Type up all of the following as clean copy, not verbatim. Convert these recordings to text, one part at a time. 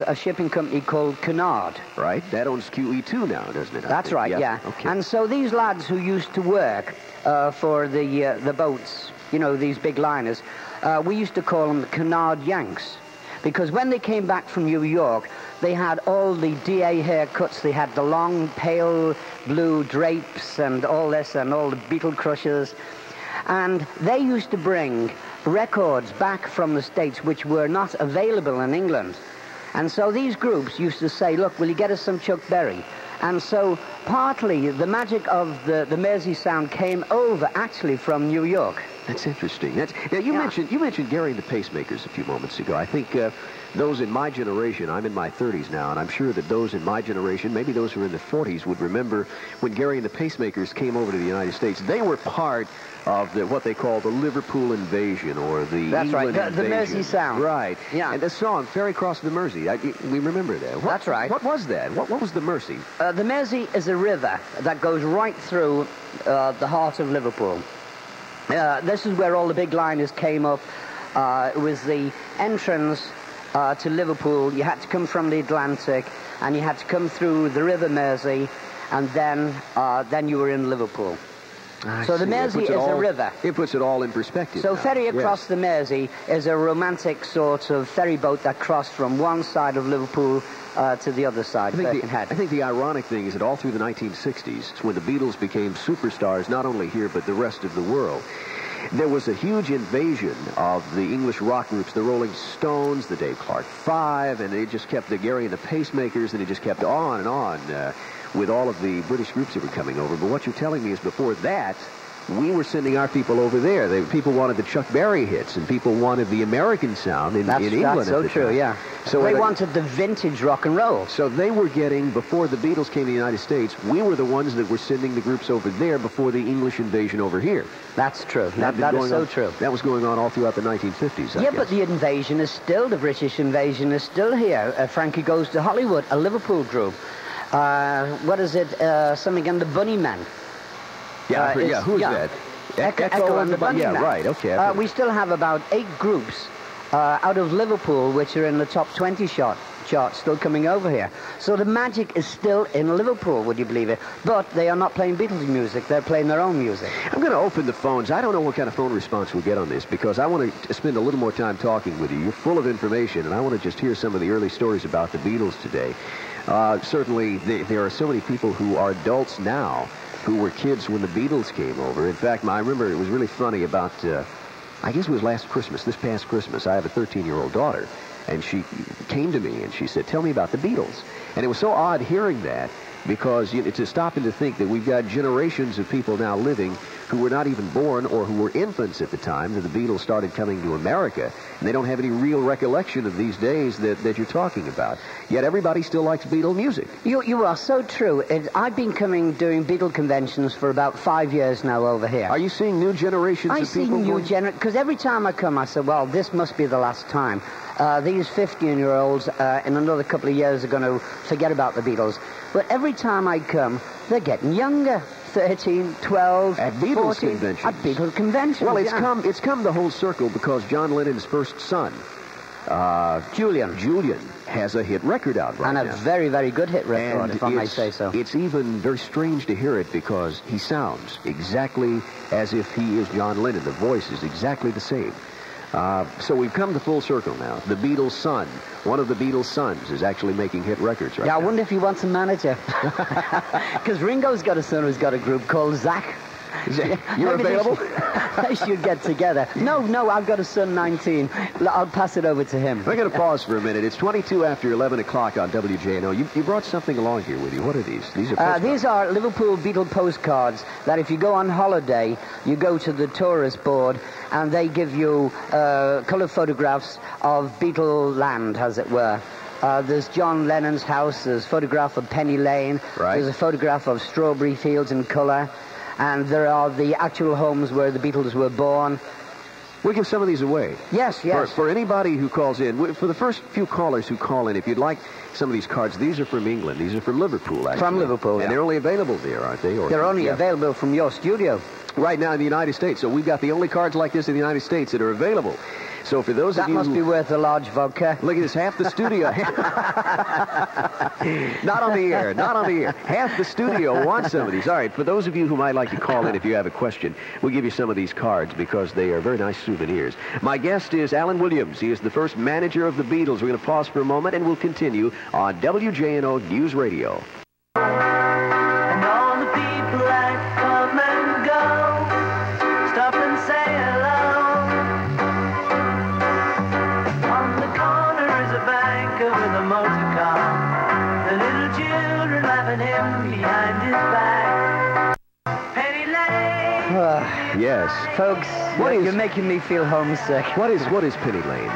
a shipping company called Cunard. Right. That owns QE2 now, doesn't it? That's right, yeah. Okay. And so these lads who used to work for the boats, you know, these big liners, we used to call them Cunard Yanks. Because when they came back from New York, they had all the DA haircuts, they had the long, pale blue drapes and all this, and all the beetle crushers. And they used to bring records back from the States which were not available in England. And so these groups used to say, look, will you get us some Chuck Berry? And so partly the magic of the Mersey sound came over actually from New York. That's interesting. Now you mentioned Gary and the Pacemakers a few moments ago. I think those in my generation, I'm in my 30s now, and I'm sure that those in my generation, maybe those who are in the 40s, would remember when Gary and the Pacemakers came over to the United States. They were part of what they call the Liverpool invasion, or the England invasion. The Mersey sound. Right. Yeah. And the song, Ferry Across the Mersey, we remember that. That's right. What was that? What was the Mersey? The Mersey is a river that goes right through the heart of Liverpool. This is where all the big liners came up. It was the entrance to Liverpool. You had to come from the Atlantic, and you had to come through the River Mersey, and then you were in Liverpool. So the Mersey is a river. It puts it all in perspective. So now. Ferry Across the Mersey is a romantic sort of ferry boat that crossed from one side of Liverpool to the other side. I think the ironic thing is that all through the 1960s, when the Beatles became superstars, not only here but the rest of the world, there was a huge invasion of the English rock groups, the Rolling Stones, the Dave Clark Five, and it just kept the Gary and the Pacemakers, and it just kept on and on with all of the British groups that were coming over. But what you're telling me is before that, we were sending our people over there. People wanted the Chuck Berry hits, and people wanted the American sound in England. That's so true, yeah. So they wanted the vintage rock and roll. So they were getting, before the Beatles came to the United States, we were the ones that were sending the groups over there before the English invasion over here. That's true. That is so true. That was going on all throughout the 1950s, I guess. But the invasion is still, the British invasion is still here. Frankie Goes to Hollywood, a Liverpool group. What is it? Something in the Bunnymen. Who's that? Echo and the Bunnymen. Yeah, right, okay. We still have about 8 groups out of Liverpool which are in the top 20 charts still coming over here. So the magic is still in Liverpool, would you believe it? But they are not playing Beatles music, they're playing their own music. I'm going to open the phones. I don't know what kind of phone response we'll get on this, because I want to spend a little more time talking with you. You're full of information, and I want to just hear some of the early stories about the Beatles today. Certainly, there are so many people who are adults now who were kids when the Beatles came over. In fact, I remember it was really funny about, I guess it was this past Christmas. I have a 13-year-old daughter, and she came to me and she said, tell me about the Beatles. And it was so odd hearing that, because to stop and to think that we've got generations of people now living who were not even born or who were infants at the time that the Beatles started coming to America, and they don't have any real recollection of these days that you're talking about. Yet everybody still likes Beatle music. You are so true. I've been doing Beatle conventions for about 5 years now over here. Are you seeing new generations of people? I see new generations, because every time I come I say, well, this must be the last time. These 15-year-olds in another couple of years are going to forget about the Beatles. But every time I come, they're getting younger. 13, 12, at Beatles 14, conventions. At Beatles conventions. Well, it's come the whole circle, because John Lennon's first son, Julian, has a hit record out right now. And a very, very good hit record, if I may say so. It's even very strange to hear it, because he sounds exactly as if he is John Lennon. The voice is exactly the same. So we've come to full circle now. The Beatles' son, one of the Beatles' sons, is actually making hit records right now. Yeah, I wonder if he wants a manager. Because Ringo's got a son who's got a group called Zach. You're available? They should get together. No, I've got a son, 19. I'll pass it over to him. We're going to pause for a minute. It's 22 after 11 o'clock on WJNO. You brought something along here with you. What are these? These are postcards. These are Liverpool Beatle postcards that if you go on holiday, you go to the tourist board, and they give you colour photographs of Beatle land, as it were. There's John Lennon's house, there's a photograph of Penny Lane, there's a photograph of strawberry fields in colour, and there are the actual homes where the Beatles were born. We'll give some of these away. Yes. For anybody who calls in, for the first few callers who call in, if you'd like some of these cards, these are from England. These are from Liverpool, actually. From Liverpool, And they're only available there, aren't they? They're only available from your studio. Right now in the United States. So we've got the only cards like this in the United States that are available. So for those of you That must be worth a large vodka. Look at this, half the studio. Not on the air, not on the air. Half the studio wants some of these. All right, for those of you who might like to call in if you have a question, we'll give you some of these cards because they are very nice souvenirs. My guest is Allan Williams. He is the first manager of the Beatles. We're going to pause for a moment and we'll continue on WJNO News Radio. And all the people that come and go stop and say hello. On the corner is a banker with a motor car. The little children laughing him behind his back. Penny Lane. Yes. Folks, you're making me feel homesick. What is Penny Lane?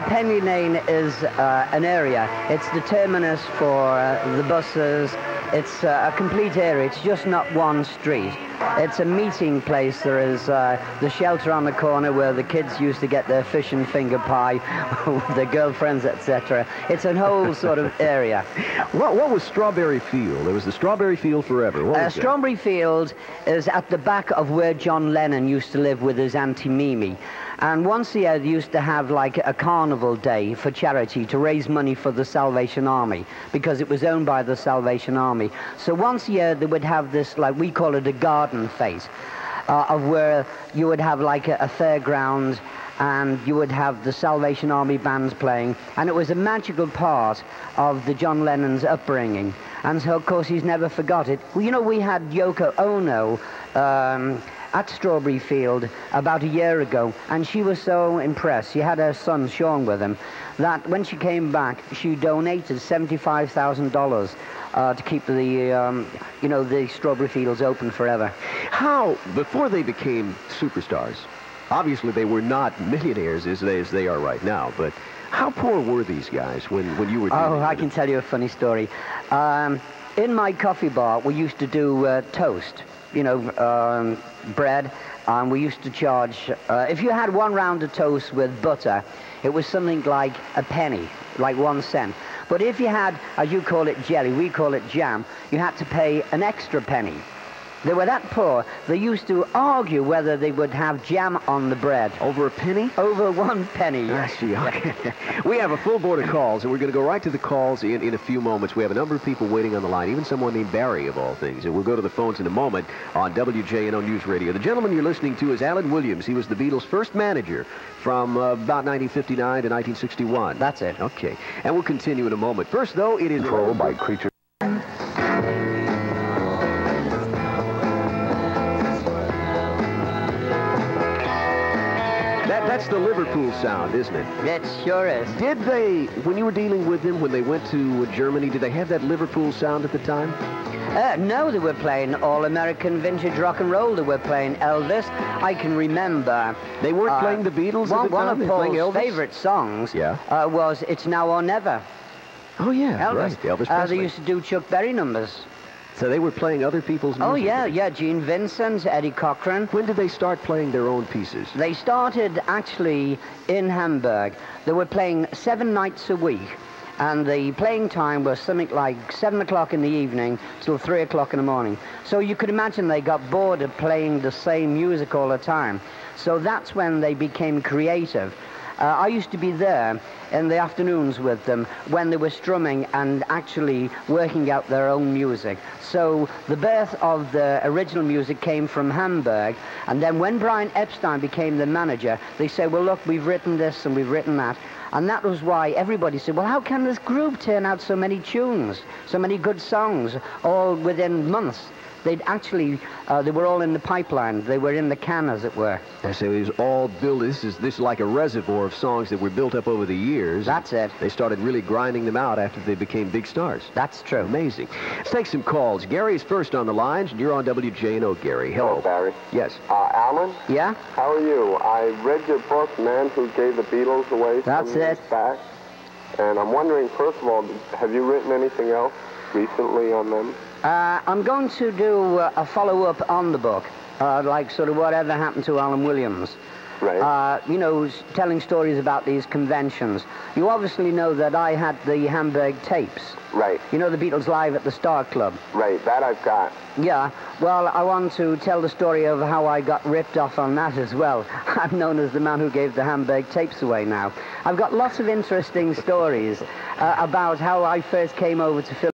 Penny Lane is an area. It's the terminus for the buses. It's a complete area. It's just not one street. It's a meeting place. There is the shelter on the corner where the kids used to get their fish and finger pie with their girlfriends, etc. It's a whole sort of area. What was Strawberry Field? There was the Strawberry Field forever. What was Strawberry Field is at the back of where John Lennon used to live with his Auntie Mimi. And once a year, they used to have like a carnival day for charity to raise money for the Salvation Army because it was owned by the Salvation Army. So once a year, they would have this, like we call it a garden fete, of where you would have like a fairground and you would have the Salvation Army bands playing. And it was a magical part of the John Lennon's upbringing. And so, of course, he's never forgot it. Well, you know, we had Yoko Ono at Strawberry Field about a year ago, and she was so impressed. She had her son Sean with him, that when she came back, she donated $75,000 to keep the the Strawberry Fields open forever. How, before they became superstars, obviously they were not millionaires as they are right now, but how poor were these guys when you were dealing with I can tell you a funny story. In my coffee bar, we used to do toast. Bread, and we used to charge, if you had one round of toast with butter, it was something like a penny, like 1 cent. But if you had, as you call it, jelly, we call it jam, you had to pay an extra penny. They were that poor, they used to argue whether they would have jam on the bread. Over a penny? Over 1 penny. I see, okay. We have a full board of calls, and we're going to go right to the calls in a few moments. We have a number of people waiting on the line, even someone named Barry, of all things. And we'll go to the phones in a moment on WJNO News Radio. The gentleman you're listening to is Allan Williams. He was the Beatles' first manager from about 1959 to 1961. That's it. Okay. And we'll continue in a moment. First, though, it is... Control by creature. That's the Liverpool sound, isn't it? It sure is. Did they, when you were dealing with them, when they went to Germany, did they have that Liverpool sound at the time? No, they were playing all-American vintage rock and roll. They were playing Elvis. I can remember... They weren't playing the Beatles at the time? One of Paul's favorite songs was It's Now or Never. Oh, yeah, Elvis. Right. Elvis Presley. They used to do Chuck Berry numbers. So they were playing other people's music? Oh, yeah, Gene Vincent, Eddie Cochran. When did they start playing their own pieces? They started, actually, in Hamburg. They were playing 7 nights a week, and the playing time was something like 7 o'clock in the evening till 3 o'clock in the morning. So you could imagine they got bored of playing the same music all the time. So that's when they became creative. I used to be there in the afternoons with them when they were strumming and actually working out their own music. So the birth of the original music came from Hamburg, and then when Brian Epstein became the manager, they said, well, look, we've written this and we've written that. And that was why everybody said, well, how can this group turn out so many tunes, so many good songs, all within months? They'd actually, they were all in the pipeline. They were in the can, as it were. So it was all built, this is like a reservoir of songs that were built up over the years. That's it. They started really grinding them out after they became big stars. That's true. Amazing. Let's take some calls. Gary's first on the lines, and you're on WJNO, Gary. Hello. Hello, Barry. Yes. Allan? Yeah? How are you? I read your book, Man Who Gave the Beatles Away That's some years it. back. And I'm wondering, first of all, have you written anything else recently on them? I'm going to do a follow-up on the book, like sort of whatever happened to Allan Williams. Right. You know, telling stories about these conventions. You obviously know that I had the Hamburg tapes. Right. You know, the Beatles live at the Star Club. Right, that I've got. Yeah, well, I want to tell the story of how I got ripped off on that as well. I'm known as the man who gave the Hamburg tapes away now. I've got lots of interesting stories about how I first came over to Philadelphia.